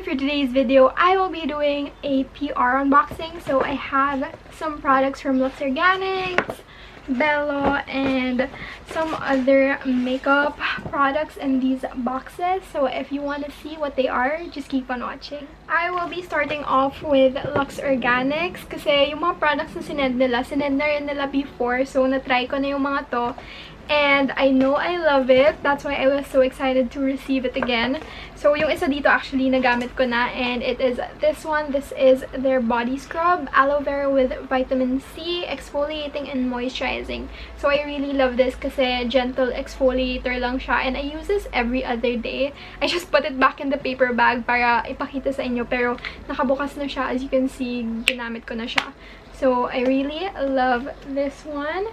for today's video, I will be doing a PR unboxing. So I have some products from Luxe Organix, Belo, and some other makeup products in these boxes. So if you want to see what they are, just keep on watching. I will be starting off with Luxe Organix kasi yung mga products na sinend na rin nila before. So na-try ko na yung mga to. And I know I love it. That's why I was so excited to receive it again. So, yung isa dito actually nagamit ko na. And it is this one. This is their body scrub. Aloe vera with vitamin C, exfoliating and moisturizing. So, I really love this kasi gentle exfoliator lang siya. And I use this every other day. I just put it back in the paper bag para ipakita sa inyo. Pero, nakabukas na siya. As you can see, ginamit ko na siya. So, I really love this one.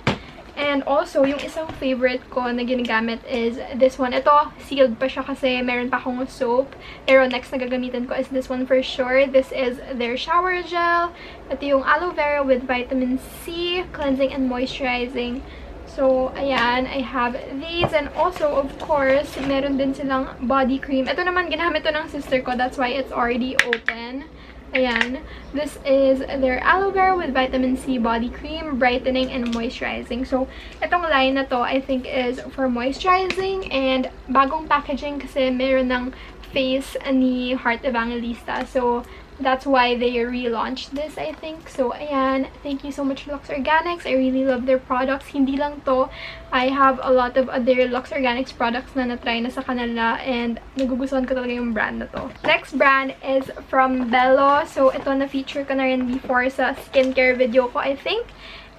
And also, yung isang favorite ko na ginagamit is this one. Ito, sealed pa siya kasi meron pa akong soap. Pero next na gagamitin ko is this one for sure. This is their shower gel. Ito yung aloe vera with vitamin C, cleansing and moisturizing. So, ayan, I have these. And also, of course, meron din silang body cream. Ito naman, ginamit to ng sister ko. That's why it's already open. Ayan. This is their aloe vera with vitamin C body cream, brightening and moisturizing. So, itong line na to, I think, is for moisturizing and bagong packaging kasi meron ng face ni Heart Evangelista. So, that's why they relaunched this, I think. So, ayan. Thank you so much, Luxe Organix. I really love their products. Hindi lang to. I have a lot of other Luxe Organix products na na-try na sa kanila and nagugustuhan ko talaga yung brand na to. Next brand is from Belo. So, ito na-feature ko na rin before sa skincare video ko, I think.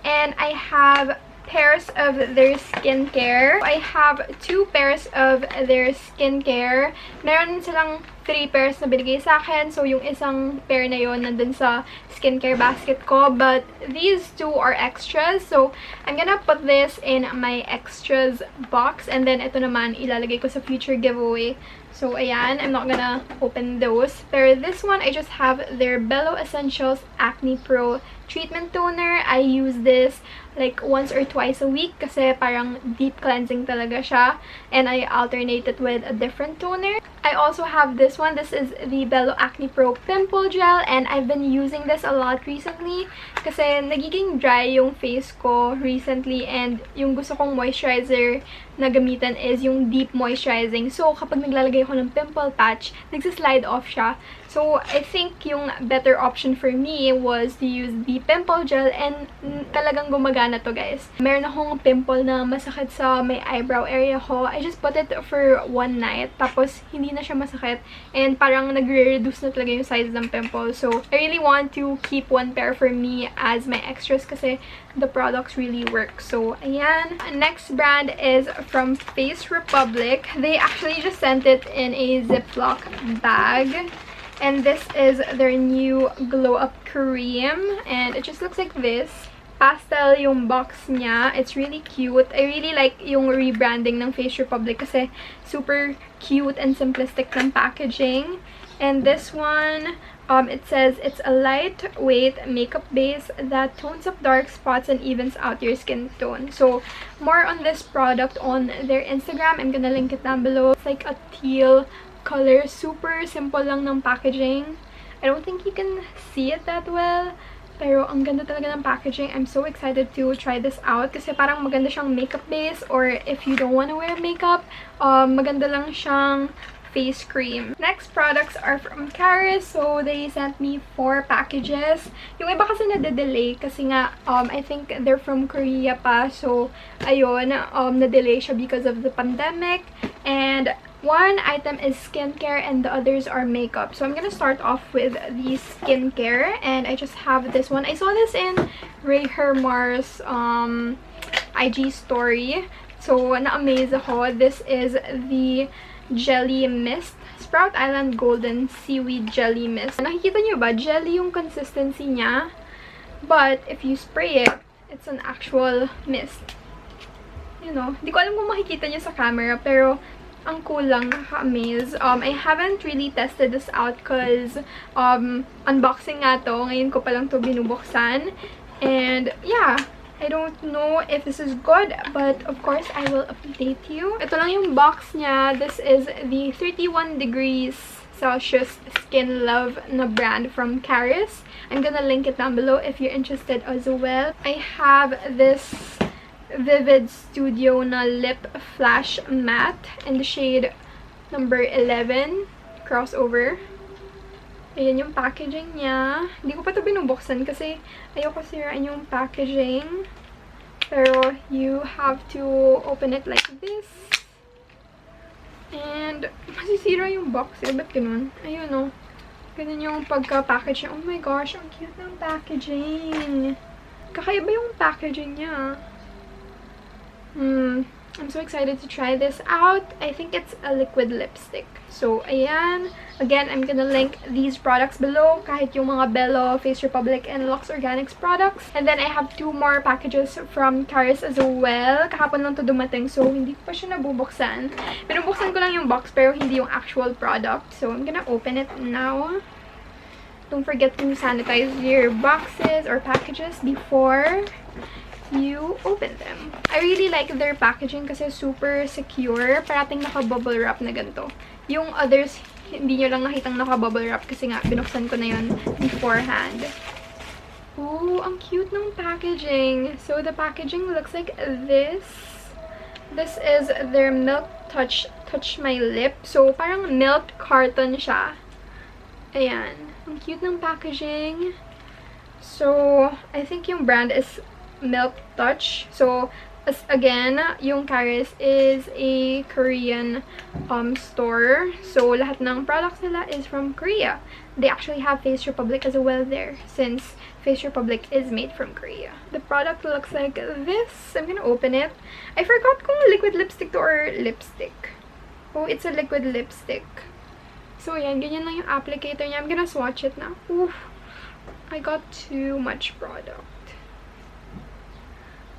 And I have pairs of their skincare. I have 2 pairs of their skincare. Meron silang 3 pairs na binigay sa akin. So, yung isang pair na yon nandun sa skincare basket ko. But, these 2 are extras. So, I'm gonna put this in my extras box. And then, ito naman, ilalagay ko sa future giveaway. So, ayan. I'm not gonna open those. Pero this one, I just have their Belo Essentials Acne Pro Treatment Toner. I use this like once or twice a week kasi parang deep cleansing talaga siya. And I alternate it with a different toner. I also have this one. This is the Belo Acne Pro Pimple Gel. And I've been using this a lot recently kasi nagiging dry yung face ko recently. And yung gusto kong moisturizer na gamitan is yung deep moisturizing. So, kapag naglalagay ako ng pimple patch, nagsislide off siya. So, I think yung better option for me was to use the pimple gel and talagang gumagana to, guys. Meron akong pimple na masakit sa may eyebrow area ko. I just put it for one night. Tapos, hindi na siya masakit. And parang nagre-reduce na talaga yung size ng pimple. So, I really want to keep one pair for me as my extras kasi the products really work. So, ayan. Next brand is from Face Republic. They actually just sent it in a Ziploc bag. And this is their new Glow Up Cream. And it just looks like this. Pastel yung box niya. It's really cute. I really like yung rebranding ng Face Republic kasi super cute and simplistic ng packaging. And this one, it says it's a lightweight makeup base that tones up dark spots and evens out your skin tone. So, more on this product on their Instagram. I'm gonna link it down below. It's like a teal color. Super simple lang ng packaging. I don't think you can see it that well. Pero ang ganda talaga ng packaging. I'm so excited to try this out kasi parang maganda siyang makeup base, or if you don't want to wear makeup, maganda lang siyang face cream. Next products are from Charis. So, they sent me 4 packages. Yung iba kasi na-delay kasi nga, I think they're from Korea pa. So, ayun, na-delay siya because of the pandemic. And one item is skincare and the others are makeup. So, I'm gonna start off with the skincare. And I just have this one. I saw this in Ray Hermar's IG story. So, na-amaze ako. This is the Jelly Mist. Sprout Island Golden Seaweed Jelly Mist. Nakikita nyo ba? Jelly yung consistency niya. But, if you spray it, it's an actual mist. You know, di ko alam kung makikita nyo sa camera, pero ang cool lang, nakaka-amaze. I haven't really tested this out because unboxing nga to. Ngayon ko palang to binubuksan. And yeah, I don't know if this is good, but of course, I will update you. Ito lang yung box niya. This is the 31 degrees Celsius Skin Love na brand from Charis. I'm gonna link it down below if you're interested as well. I have this Vivid Studio na lip flash matte in the shade number 11 crossover. Ayan yung packaging niya. Hindi ko pa ito binubuksan kasi ayoko sirain yung packaging. Pero you have to open it like this. And masisira yung box eh. Ba't ganun? Ayun o. Ganun yung pagka-package niya. Oh my gosh, ang cute ng packaging. Kakaiba yung packaging niya. I'm so excited to try this out. I think it's a liquid lipstick. So, ayan. Again, I'm gonna link these products below. Kahit yung mga Belo, Face Republic, and Luxe Organix products. And then, I have 2 more packages from Charis as well. Kahapon lang to dumating, so hindi ko pa siya nabubuksan. Binubuksan ko lang yung box, pero hindi yung actual product. So, I'm gonna open it now. Don't forget to sanitize your boxes or packages before you open them. I really like their packaging kasi super secure. Parating naka-bubble wrap na ganito. Yung others, hindi nyo lang nakitang naka-bubble wrap kasi nga binuksan ko na yun beforehand. Ooh, ang cute ng packaging. So, the packaging looks like this. This is their Milk Touch My Lip. So, parang milk carton siya. Ayan. Ang cute ng packaging. So, I think yung brand is Milk Touch. So, again, yung Charis is a Korean store. So, lahat ng products nila is from Korea. They actually have Face Republic as well there, since Face Republic is made from Korea. The product looks like this. I'm gonna open it. I forgot kung liquid lipstick to or lipstick. Oh, it's a liquid lipstick. So, yan. Ganyan lang yung applicator niya. I'm gonna swatch it now. Oof. I got too much product.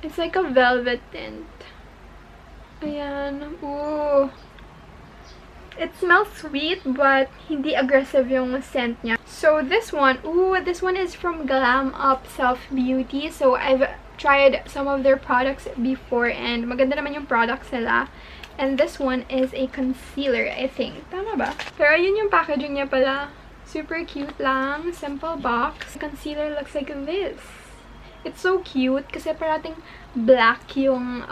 It's like a velvet tint. Ayan. Ooh. It smells sweet, but hindi aggressive yung scent niya. So, this one. Ooh, this one is from Glam Up Self Beauty. So, I've tried some of their products before, and maganda naman yung products nila. And this one is a concealer, I think. Tama ba? Pero yun yung packaging niya pala. Super cute lang. Simple box. Concealer looks like this. It's so cute kasi parating black yung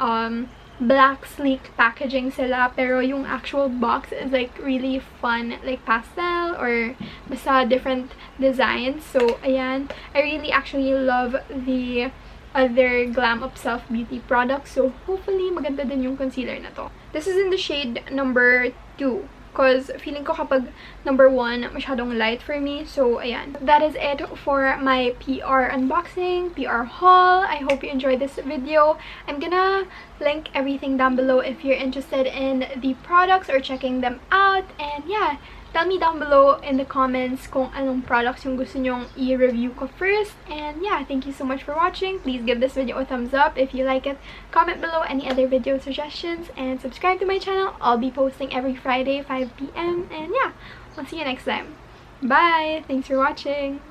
black sleek packaging sila, pero yung actual box is like really fun, like pastel or basta different designs. So ayan, I really actually love the other Glam Up Self Beauty products. So hopefully maganda din yung concealer na to. This is in the shade number 2. Because feeling ko kapag number 1, masyadong light for me. So, ayan. That is it for my PR unboxing, PR haul. I hope you enjoyed this video. I'm gonna link everything down below if you're interested in the products or checking them out. And yeah, tell me down below in the comments kung anong products yung gusto nyong i-review ko first. And yeah, thank you so much for watching. Please give this video a thumbs up if you like it. Comment below any other video suggestions. And subscribe to my channel. I'll be posting every Friday, 5 p.m. And yeah, I'll see you next time. Bye! Thanks for watching!